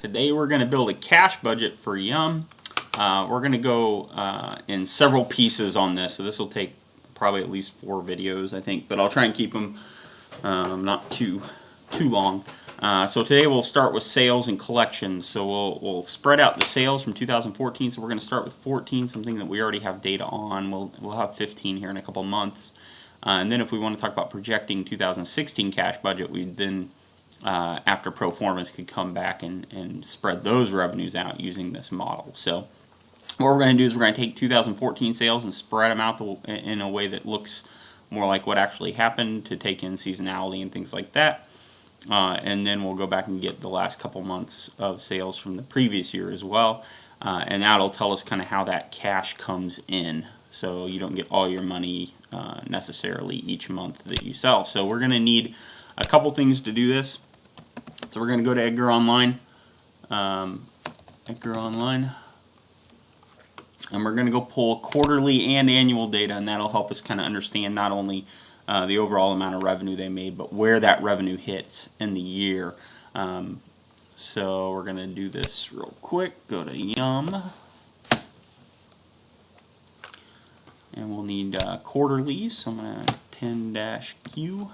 Today we're going to build a cash budget for Yum. We're going to go in several pieces on this, so this will take probably at least 4 videos, I think, but I'll try and keep them not too long. So today we'll start with sales and collections. So we'll spread out the sales from 2014. So we're going to start with 14, something that we already have data on. We'll have 15 here in a couple months. And then if we want to talk about projecting 2016 cash budget, we then after pro formas could come back and spread those revenues out using this model. So what we're going to do is we're going to take 2014 sales and spread them out in a way that looks more like what actually happened, to take in seasonality and things like that. And then we'll go back and get the last couple months of sales from the previous year as well. And that'll tell us kind of how that cash comes in. So you don't get all your money necessarily each month that you sell. So we're going to need a couple things to do this. So we're going to go to Edgar Online. Edgar Online. And we're going to go pull quarterly and annual data, and that'll help us kind of understand not only the overall amount of revenue they made, but where that revenue hits in the year. So we're going to do this real quick. Go to Yum. And we'll need quarterlies. So I'm going to 10-Q.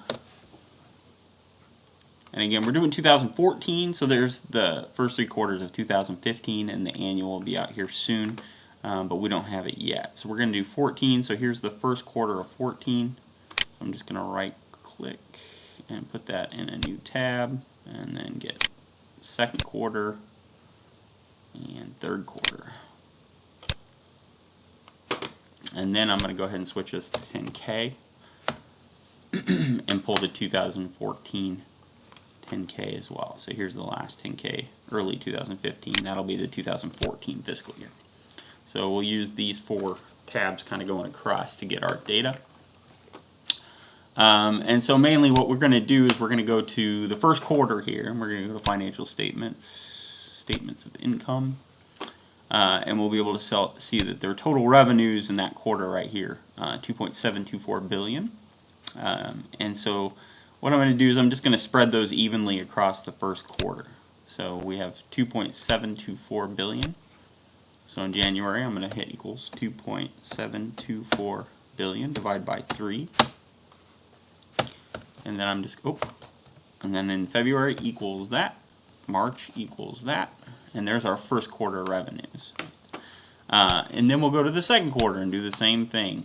And again, we're doing 2014, so there's the first 3 quarters of 2015, and the annual will be out here soon. But we don't have it yet. So we're going to do 14. So here's the first quarter of 14. I'm just going to right click and put that in a new tab, and then get second quarter and third quarter. And then I'm going to go ahead and switch this to 10K and pull the 2014 10K as well. So here's the last 10K, early 2015. That'll be the 2014 fiscal year. So we'll use these 4 tabs kind of going across to get our data. And so mainly what we're going to do is we're going to go to the first quarter here, and we're going to go to financial statements, statements of income, and we'll be able to see that their total revenues in that quarter right here, 2.724 billion. And so what I'm going to do is I'm just going to spread those evenly across the first quarter. So we have 2.724 billion. So in January, I'm going to hit equals 2.724 billion divided by 3. And then I'm just, and then in February equals that. March equals that. And there's our first quarter revenues. And then we'll go to the second quarter and do the same thing.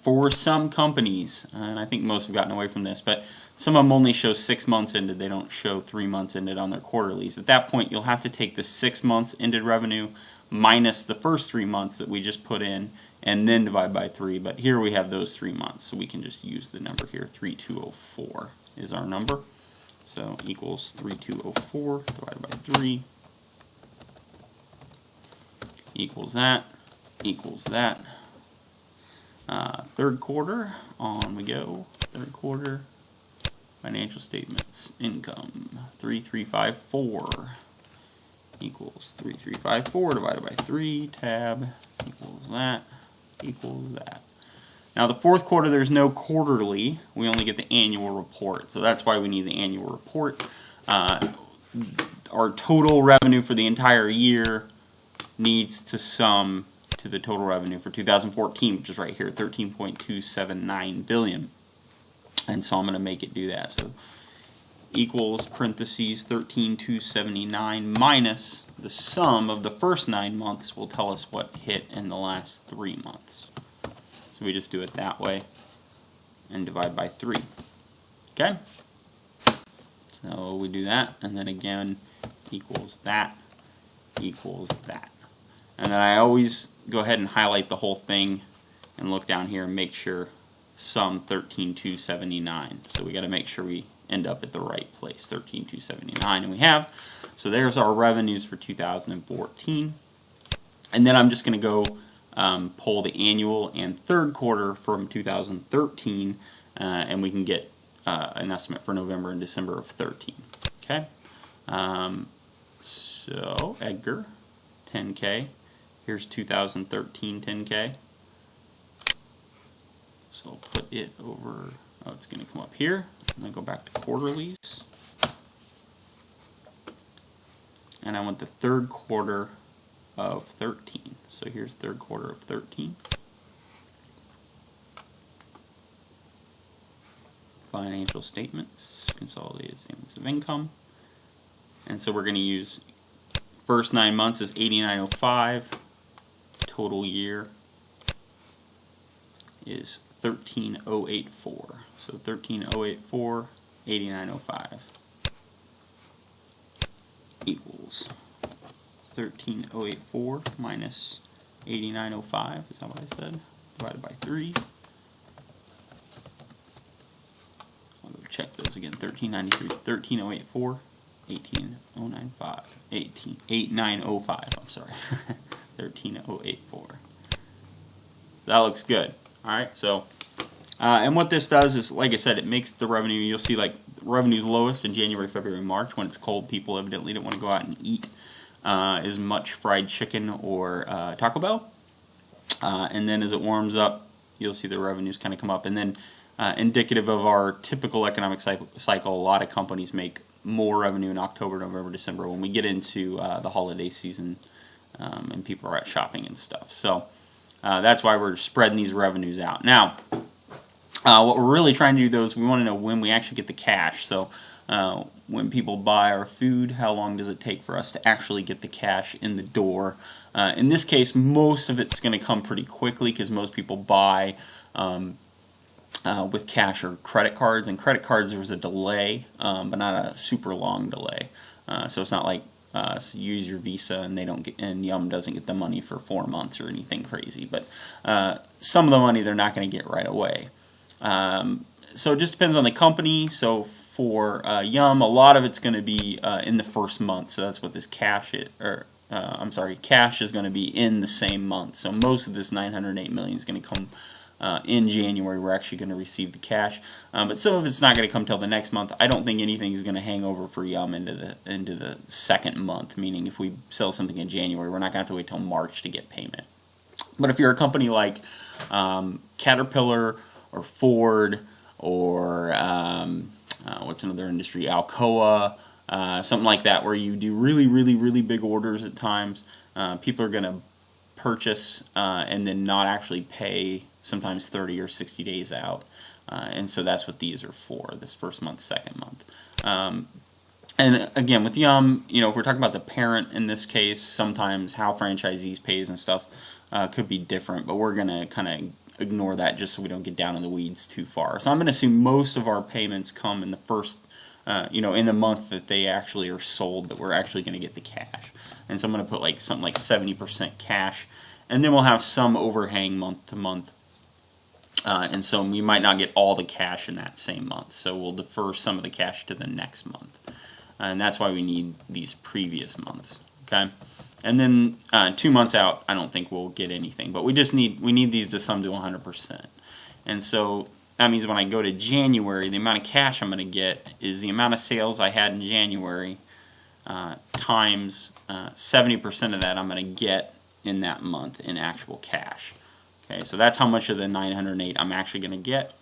For some companies, and I think most have gotten away from this, but some of them only show 6 months ended. They don't show 3 months ended on their quarterlies. At that point, you'll have to take the 6 months ended revenue minus the first 3 months that we just put in, and then divide by 3. But here we have those 3 months, so we can just use the number here. 3204 is our number. So equals 3204 divided by 3 equals that, equals that. Third quarter, on we go. Third quarter, financial statements, income, 3354 equals 3354 divided by 3, tab, equals that, equals that. Now the fourth quarter, there's no quarterly, we only get the annual report, so that's why we need the annual report. Our total revenue for the entire year needs to sum to the total revenue for 2014, which is right here, 13.279 billion. And so I'm going to make it do that. So equals parentheses 13.279 minus the sum of the first 9 months will tell us what hit in the last 3 months. So we just do it that way and divide by 3. Okay? So we do that, and then again equals that, equals that. And then I always go ahead and highlight the whole thing and look down here and make sure sum 13.279. So we got to make sure we end up at the right place, 13.279, and we have. So there's our revenues for 2014. And then I'm just going to go pull the annual and third quarter from 2013, and we can get an estimate for November and December of 13. Okay. So Edgar, 10K. Here's 2013 10K. So I'll put it over, it's going to come up here. I'm going to go back to quarterlies. and I want the third quarter of 13. So here's third quarter of 13. Financial statements, consolidated statements of income. And so we're going to use first 9 months is 8905. Total year is 13084. So 13084, 8905 equals 13084 minus 8905. Is that what I said? Divided by 3. I'll go check those again. 1393, 13084, 18095, 8905. I'm sorry. 13084. So that looks good. Alright, so and what this does is, like I said, it makes the revenue, you'll see like revenue's lowest in January, February, March. When it's cold, people evidently don't want to go out and eat as much fried chicken or Taco Bell. And then as it warms up, you'll see the revenues kind of come up. And then indicative of our typical economic cycle, a lot of companies make more revenue in October, November, December when we get into the holiday season and people are out shopping and stuff. So that's why we're spreading these revenues out. Now, what we're really trying to do, though, is we want to know when we actually get the cash. So when people buy our food, how long does it take for us to actually get the cash in the door? In this case, most of it's going to come pretty quickly because most people buy with cash or credit cards. And credit cards, there's a delay, but not a super long delay. So it's not like so you use your Visa and they don't get, and Yum doesn't get the money for 4 months or anything crazy. But some of the money they're not going to get right away. So it just depends on the company. So for Yum, a lot of it's going to be in the first month. So that's what this cash is, or cash is going to be in the same month. So most of this $908 million is going to come in January. We're actually going to receive the cash, but some of it's not going to come till the next month. I don't think anything is going to hang over for Yum into the second month. Meaning, if we sell something in January, we're not going to have to wait till March to get payment. But if you're a company like Caterpillar or Ford or what's another industry, Alcoa, something like that, where you do really big orders at times, people are going to purchase and then not actually pay sometimes 30 or 60 days out. And so that's what these are for, this first month, second month. And again, with Yum, if we're talking about the parent in this case, sometimes how franchisees pays and stuff could be different, but we're going to kind of ignore that just so we don't get down in the weeds too far. So I'm going to assume most of our payments come in the first, in the month that they actually are sold, that we're actually going to get the cash. And so I'm going to put like something like 70% cash, and then we'll have some overhang month to month. And so we might not get all the cash in that same month. So we'll defer some of the cash to the next month. And that's why we need these previous months. Okay? And then 2 months out, I don't think we'll get anything. But we need these to sum to 100%. And so that means when I go to January, the amount of cash I'm going to get is the amount of sales I had in January times 70% of that I'm going to get in that month in actual cash. Okay, so that's how much of the 908 I'm actually going to get.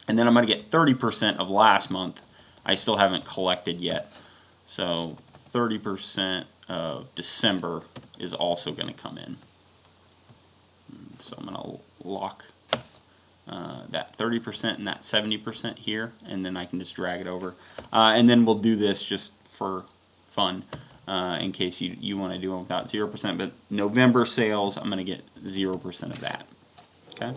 And then I'm going to get 30% of last month I still haven't collected yet. So 30% of December is also going to come in. So I'm going to lock that 30% and that 70% here, and then I can just drag it over. And then we'll do this just for fun in case you want to do them without 0%. But November sales, I'm going to get 0% of that. Okay?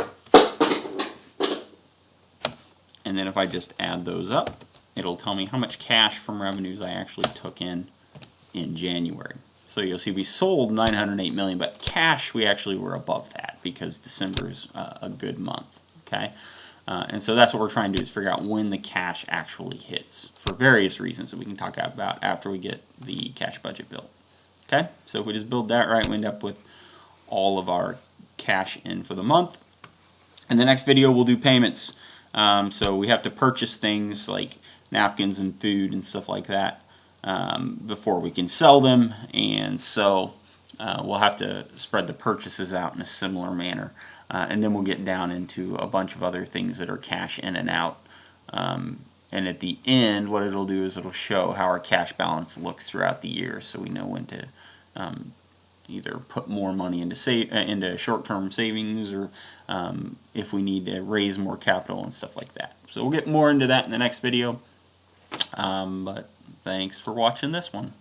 And then if I just add those up, it'll tell me how much cash from revenues I actually took in January. So you'll see we sold $908 million, but cash we actually were above that because December is a good month. Okay, and so that's what we're trying to do, is figure out when the cash actually hits for various reasons that we can talk about after we get the cash budget built. Okay, so if we just build that right, we end up with all of our cash in for the month. In the next video, we'll do payments. So we have to purchase things like napkins and food and stuff like that before we can sell them, and so we'll have to spread the purchases out in a similar manner, and then we'll get down into a bunch of other things that are cash in and out, And at the end, what it'll do is it'll show how our cash balance looks throughout the year, so we know when to either put more money into short-term savings, or if we need to raise more capital and stuff like that. So we'll get more into that in the next video. But thanks for watching this one.